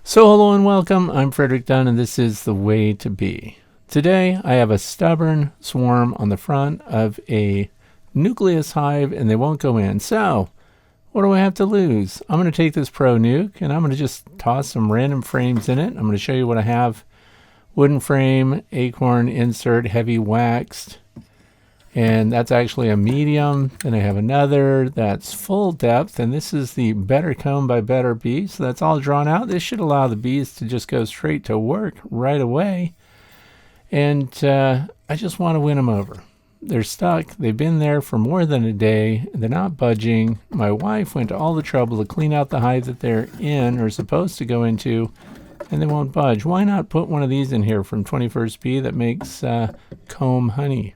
So hello and welcome, I'm Frederick Dunn and this is The Way to Bee. Today I have a stubborn swarm on the front of a nucleus hive and they won't go in. So what do I have to lose? I'm going to take this Pro Nuke and I'm going to just toss some random frames in it. I'm going to show you what I have. Wooden frame, acorn insert, heavy waxed. And that's actually a medium. Then I have another that's full depth, and this is the Better Comb by Better Bee. So that's all drawn out. This should allow the bees to just go straight to work right away. And I just want to win them over. They're stuck. They've been there for more than a day. They're not budging. My wife went to all the trouble to clean out the hive that they're in or supposed to go into, and they won't budge. Why not put one of these in here from 21st Bee that makes comb honey?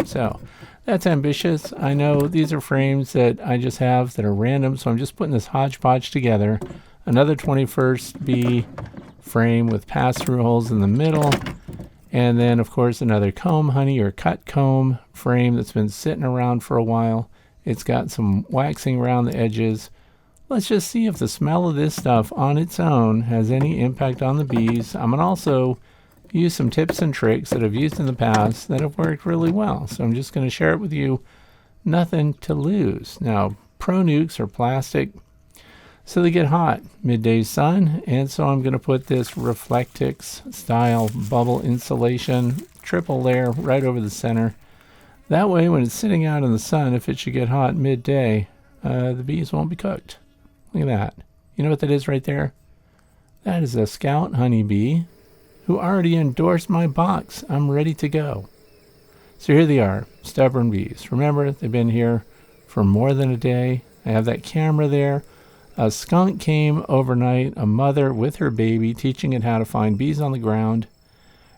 So that's ambitious. I know these are frames that I just have that are random, so I'm just putting this hodgepodge together. Another 21st Bee frame with pass-through holes in the middle, and then of course another comb honey or cut comb frame that's been sitting around for a while. It's got some waxing around the edges. Let's just see if the smell of this stuff on its own has any impact on the bees. I'm going to also use some tips and tricks that I've used in the past that have worked really well. So I'm just going to share it with you. Nothing to lose. Now, Pro Nukes are plastic, so they get hot midday sun, and so I'm going to put this Reflectix style bubble insulation triple layer right over the center. That way, when it's sitting out in the sun, if it should get hot midday, the bees won't be cooked. Look at that. You know what that is right there? That is a scout honeybee who already endorsed my box. I'm ready to go. So here they are, stubborn bees. Remember, they've been here for more than a day. I have that camera there. A skunk came overnight, a mother with her baby, teaching it how to find bees on the ground.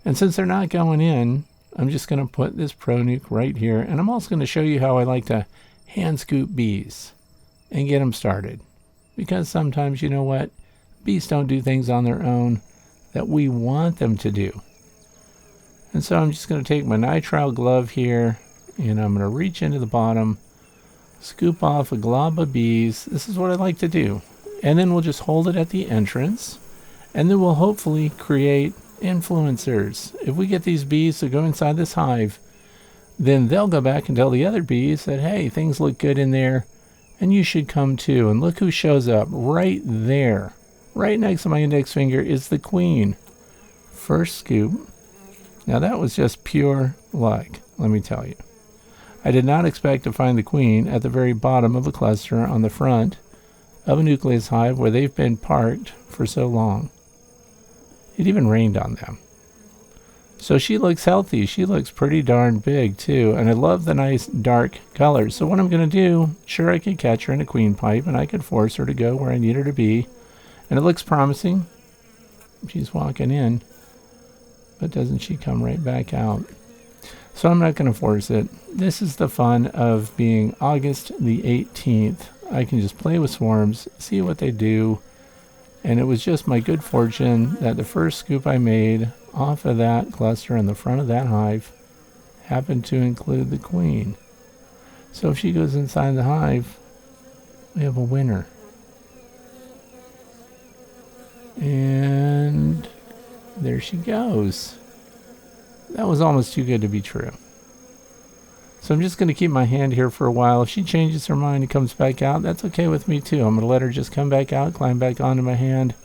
And since they're not going in, I'm just going to put this Pro Nuke right here. And I'm also going to show you how I like to hand scoop bees and get them started. Because sometimes, you know what? Bees don't do things on their own that we want them to do. And so I'm just going to take my nitrile glove here and I'm going to reach into the bottom, scoop off a glob of bees. This is what I like to do. And then we'll just hold it at the entrance, and then we'll hopefully create influencers. If we get these bees to go inside this hive, then they'll go back and tell the other bees that, hey, things look good in there and you should come too. And look who shows up right there. Right next to my index finger is the queen. First scoop. Now that was just pure luck, let me tell you. I did not expect to find the queen at the very bottom of a cluster on the front of a nucleus hive where they've been parked for so long. It even rained on them. So she looks healthy. She looks pretty darn big too. And I love the nice dark colors. So what I'm going to do, sure, I could catch her in a queen pipe and I could force her to go where I need her to be. And it looks promising. She's walking in, but doesn't she come right back out? So I'm not going to force it. This is the fun of being August the 18th. I can just play with swarms, see what they do. And it was just my good fortune that the first scoop I made off of that cluster in the front of that hive happened to include the queen. So if she goes inside the hive, we have a winner. And there she goes. That was almost too good to be true. So I'm just going to keep my hand here for a while. If she changes her mind and comes back out, that's okay with me too. I'm going to let her just come back out, climb back onto my hand.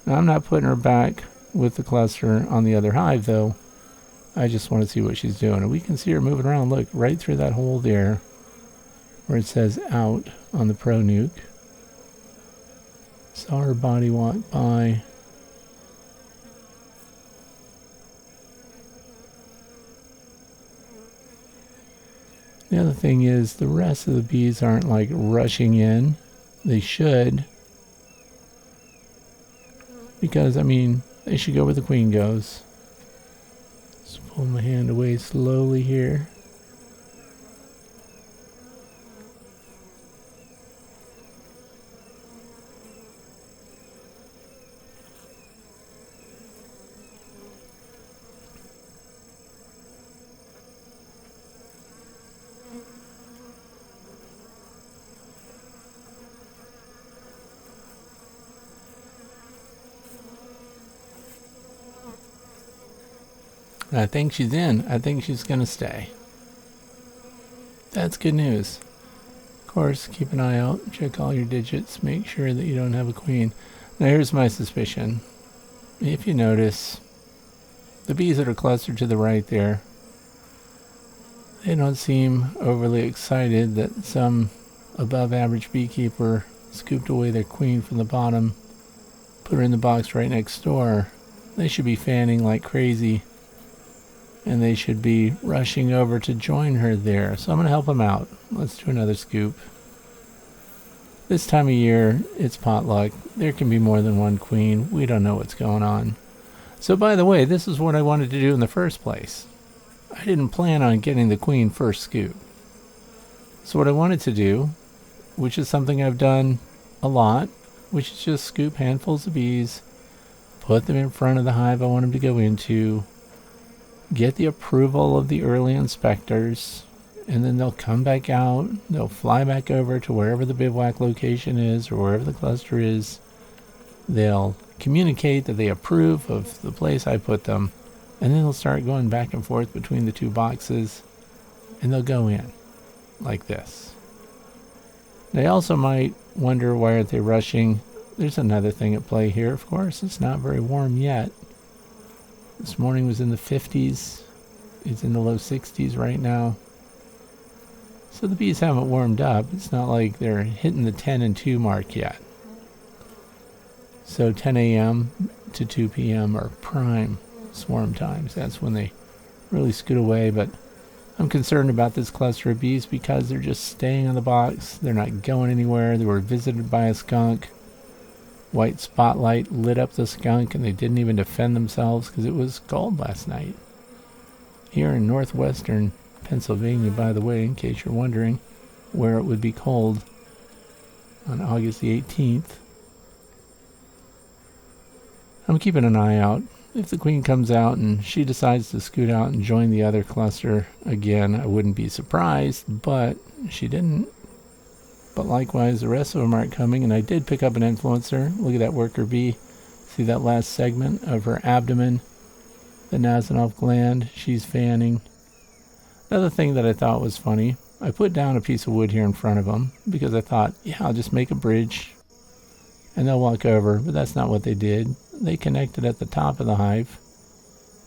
Now I'm not putting her back with the cluster on the other hive though. I just want to see what she's doing. And we can see her moving around. Look, right through that hole there where it says out on the Pro Nuke. Saw her body walk by. The other thing is the rest of the bees aren't like rushing in. They should. Because, I mean, they should go where the queen goes. Just pull my hand away slowly here. I think she's in. I think she's going to stay. That's good news. Of course, keep an eye out. Check all your digits. Make sure that you don't have a queen. Now here's my suspicion. If you notice, the bees that are clustered to the right there, they don't seem overly excited that some above average beekeeper scooped away their queen from the bottom, put her in the box right next door. They should be fanning like crazy, and they should be rushing over to join her there. So I'm going to help them out. Let's do another scoop. This time of year, it's potluck. There can be more than one queen. We don't know what's going on. So by the way, this is what I wanted to do in the first place. I didn't plan on getting the queen first scoop. So what I wanted to do, which is something I've done a lot, which is just scoop handfuls of bees, put them in front of the hive I want them to go into, get the approval of the early inspectors, and then they'll come back out, they'll fly back over to wherever the bivouac location is or wherever the cluster is. They'll communicate that they approve of the place I put them, and then they'll start going back and forth between the two boxes, and they'll go in like this. They also might wonder, why aren't they rushing? There's another thing at play here. Of course, it's not very warm yet. This morning was in the 50s. It's in the low 60s right now. So the bees haven't warmed up. It's not like they're hitting the 10 and 2 mark yet. So 10 a.m. to 2 p.m. are prime swarm times. That's when they really scoot away. But I'm concerned about this cluster of bees because they're just staying on the box. They're not going anywhere. They were visited by a skunk. White spotlight lit up the skunk, and they didn't even defend themselves because it was cold last night. Here in northwestern Pennsylvania, by the way, in case you're wondering where it would be cold on August the 18th. I'm keeping an eye out. If the queen comes out and she decides to scoot out and join the other cluster again, I wouldn't be surprised, but she didn't. But likewise, the rest of them aren't coming, and I did pick up an influencer. Look at that worker bee. See that last segment of her abdomen, the Nasonov gland? She's fanning. Another thing that I thought was funny, I put down a piece of wood here in front of them because I thought, yeah, I'll just make a bridge and they'll walk over, but that's not what they did. They connected at the top of the hive,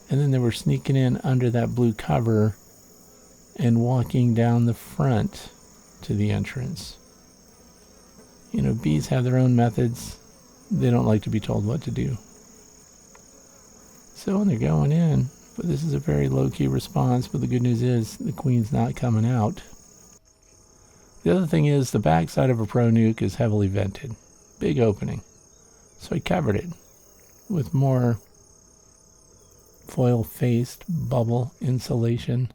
and then they were sneaking in under that blue cover and walking down the front to the entrance. You know, bees have their own methods. They don't like to be told what to do. So when they're going in, but this is a very low-key response, but the good news is the queen's not coming out. The other thing is the backside of a pro nuke is heavily vented. Big opening. So I covered it with more foil-faced bubble insulation.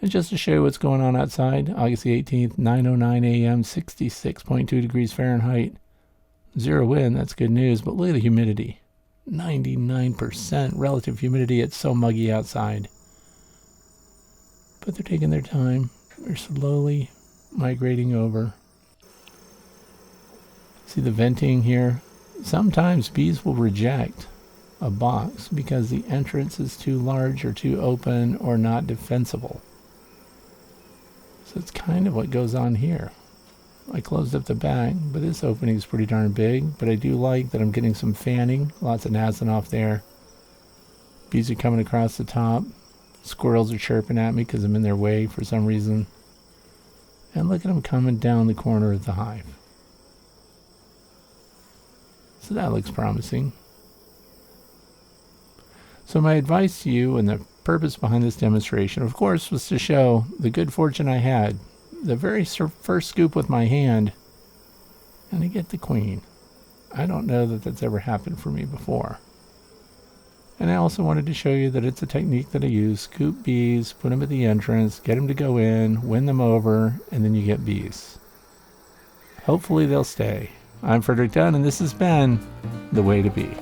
And just to show you what's going on outside, August the 18th, 9:09 a.m., 66.2 degrees Fahrenheit. 0 wind, that's good news, but look at the humidity. 99% relative humidity. It's so muggy outside. But they're taking their time. They're slowly migrating over. See the venting here? Sometimes bees will reject a box because the entrance is too large or too open or not defensible. So it's kind of what goes on here. I closed up the back, but this opening is pretty darn big. But I do like that I'm getting some fanning. Lots of Nasonov there. Bees are coming across the top. Squirrels are chirping at me because I'm in their way for some reason. And look at them coming down the corner of the hive. So that looks promising. So my advice to you, and the purpose behind this demonstration, of course, was to show the good fortune I had. The very first scoop with my hand, and I get the queen. I don't know that that's ever happened for me before. And I also wanted to show you that it's a technique that I use. Scoop bees, put them at the entrance, get them to go in, win them over, and then you get bees. Hopefully they'll stay. I'm Frederick Dunn, and this has been The Way to Bee.